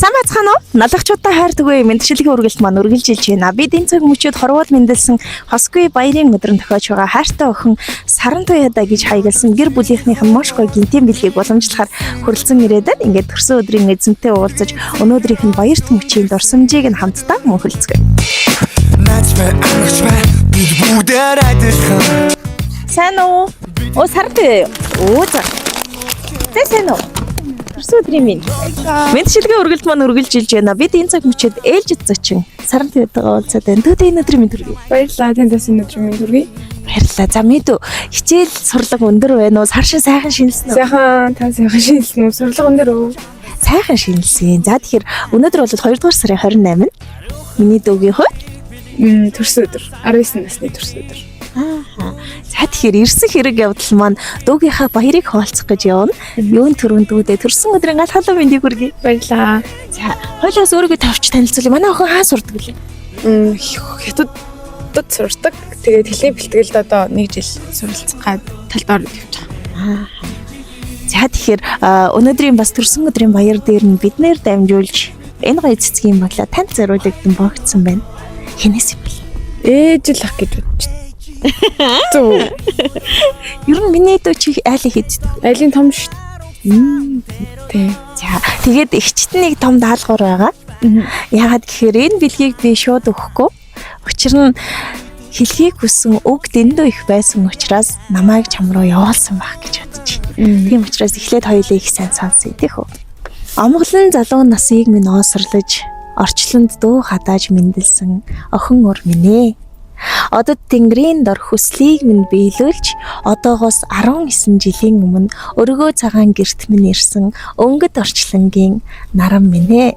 Сайн байцгаана уу? Налагчуудаа хайр түгэе мэдчилгээ үргэлж маань үргэлжилж байна. Бид энэ цаг мөчид хорвол мэндэлсэн Хосгүй баярын өдрөнд тохиож байгаа хайртай охин Саран Туяада гэж хайгалсан гэр бүлийнхнийх нь маш гоё гинтийн бэлгийг уламжлахаар хүрэлцэн ирээд байна. Ингээд төрсөн өдрийн эзэнтэй уулзаж өнөөдрийнх нь баярт мөчийн дурсамжийг нь хамтдаа мөнхөлцгөө. Сайн уу? Оо Саран Туяа. Оо за. Сайн уу? Өдрийн минь. Мэдчилгээ үргэлж маань үргэлжилж байна. Бид энэ цаг мөчид ээлжид зочин Саран Туяатайгаа уулзаад байна. Төвдөө энэ өдрийн минь төргий. Баярлалаа. Таньдас энэ өдрийн минь төргий. Баярлалаа. За мэдүү. Хичээл сурлага өндөр байна уу? Цаашаа сайхан шинэлсэн үү? Сайхан шинэлсэн үү? Сурлага өндөр үү? Сайхан шинэлсэн. За тэгэхээр өнөөдөр бол 2 дугаар сарын 28. Миний дүүгийн хувьд төрсөн өдөр. 19 насны төрсөн өдөр. За тэгэхээр ирсэн хэрэг явдал маань дүүгийнхаа баярыг хуваалцах гэж явна. Юун төрөнд дүүдээ төрсөн өдрийн гал халуун мэндийг хүргэе. Баярлалаа. За хойлоос өөрийгөө тавьч танилцуулъя. Манай охин хаа сурдаг вэ? Хятадд сурдаг. Тэгээд хэлний бэлтгэлд одоо 1 жил суралцах гад талбаар явж байгаа. За тэгэхээр өнөөдрийн бас төрсөн өдрийн баяр дээр нь биднэр дамжуулж энэ гоё цэцгийн бодлоо танд зориулагдсан богдсон байна. Хинээс юм бэ? Ээж л ах гэж бодчих. Зүг. Ер нь миний дүү чи айлын хийдэг. Айлын том шүү. Тий. За тэгээд эгчт нэг том даалгавар байгаа. Яагаад гэхээр энэ бэлгийг би шууд өгөхгүй. Учир нь хэлхийг хүссэн үг дэндүү их байсан учраас намайг чам руу явуулсан байх гэж бодчих. Тийм учраас эхлээд хоёулаа их сайн сонсъё тийх үү. Амгалан залуу насыг минь оосрлож орчлонд дуу хадааж мэндэлсэн охин өр минь ээ. Одод тэнгэрийн дор хүслийг минь биелүүлж одоогоос 19 жилийн өмнө өргөө цагаан гэрт минь ирсэн өнгөд орчлонгийн наран минь ээ.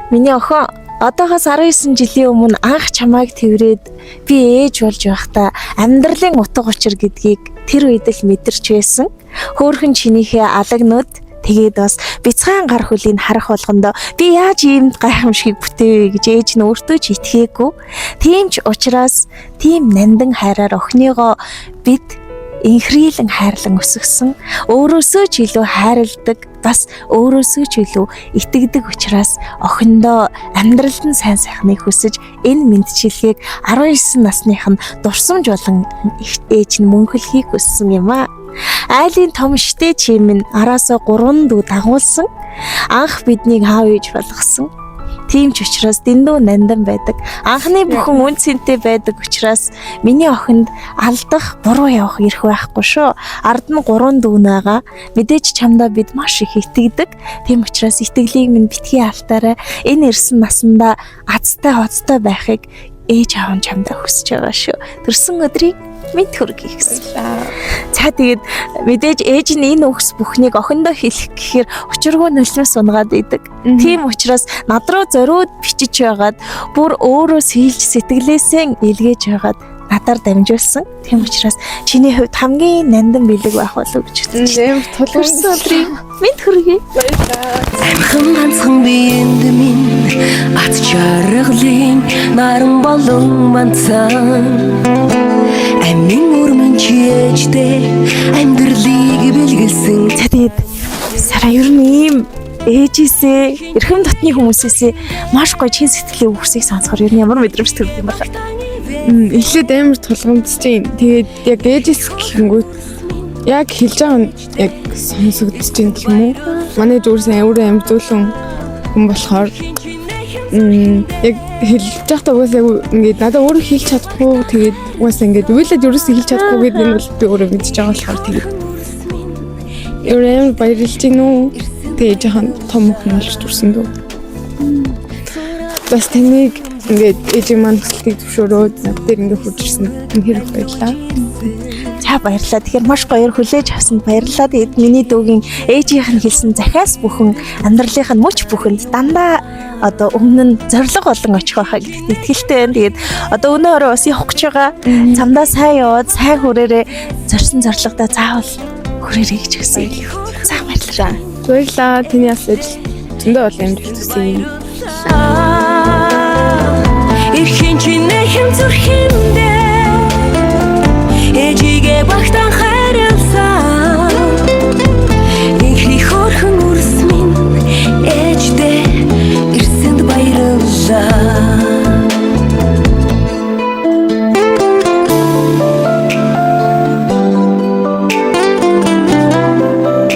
Миний охин одоогоос 19 жилийн өмнө анх чамайг тэрврээд би ээж болж байхдаа амьдралын утга учир гэдгийг тэр үед л мэдэрч байсан. Хөөхөн чинийхээ алагнууд тэгээд бас бяцхан гар хөлийг харах болгондоо би яаж ийм гайхамшиг бүтээвэ гэж ээж нь өөртөө ч итгээгүй. Тийм ч учраас тийм нандин хайраар охиныгоо бид инхрийлэн хайрлан өсгсөн. Өөрөөсөө ч илүү хайрладаг, бас өөрөөсөө ч илүү итгэдэг учраас охиндоо амьдралд нь сайн сайхныг хүсэж энэ мэдчилгээг 19 насных нь дурсамж болон ээж нь мөнхөлхийг хүссэн юм аа. Айлын том штэй чимэн араасаа 3 дүү дагуулсан. Анх биднийг хаав ээж болгосон. Тийм ч учраас дэндүү нандан байдаг. Анхны бүхэн үн цэнтэй байдаг учраас миний охинд алдах, буруу явах эрх байхгүй шүү. Ард нь 3 дүү байгаа. Мэдээж чамдаа бид маш их итгэдэг. Тийм учраас итгэлийг минь битгий алдаарай. Энэ ирсэн насандаа азтай хоцтой байхыг ээж аав нь чамдаа хүсэж байгаа шүү. Төрсөн өдрийг минь хүргэе гэсэн. За тэгээд мэдээж ээж нь энэ өгс бүхнийг охиндоо хэлэх гэхээр учиргүй нөлөөс унгаад идэг. Тийм учраас над руу зориуд бичиж байгаад бүр өөрөө сэлж сэтгэлээсээ илгээж байгаад надаар дамжуулсан. Тийм учраас чиний хувьд хамгийн нандин бэлэг байх болов гэж бодчих. Төрсөн өдрийг минь хүргэе. Амхан ганцхан биенд минь ат чаргалын наран болон манцан амин өрмөн чийжтэй амьдралыг бэлгэлсэн. За тэгээд сара ер нь ийм ээжээсээ эрхэм дотны хүмүүсээсээ маш гоё чин сэтгэлийн үгсийг сонсохоор ер нь ямар мэдрэмж төрдөг юм бэ? Эхлээд амар тулгамдж чинь. Тэгээд яг ээжээс гэхэнгүүт яг хэлж байгаа нь яг сонсогдож чинь гэх юм уу? Манай зүрсэн өөрөө амжуулсан хүн болохоор яг хэлж байхдаа угаасаа ингээд надад өөрөө хэлж чадахгүй тэгээд угаасаа ингээд үйлээд ерөөсөө хэлж чадахгүй гэдэг нь бол би өөрөө мэдчихэж байгаа болохоор тэгээд өөрөө баярлж гин үү тэгээд жоохон том хүн болж төрсөн дөө. Бас таныг ингээд ээжийн маань хүсэлтийг зөвшөөрөөд над дээр ингээд хурж ирсэн хэрэг баярлаа. За баярлалаа. Тэгэхээр маш гоёор хүлээж авсанд баярлалаа. Тэгээд миний дүүгийн ээжийнх нь хэлсэн захиас бүхэн амьдралынх нь мөч бүхэнд дандаа одоо өмнө нь зориг болон очих байхаа гэдэгт итгэлтэй байна. Тэгээд одоо өнөө орой бас явах гэж байгаа. Цамдаа сайн яваад сайн хүрээрээ зорьсон зорилгодоо заавал хүрээрэй гэж хүсье. За баярлалаа. Баярлалаа. Таны асууж зөндөө бол амжилт хүсье. Эрхэн чинээ хэм зүрхэндээ ээжигээ багтаа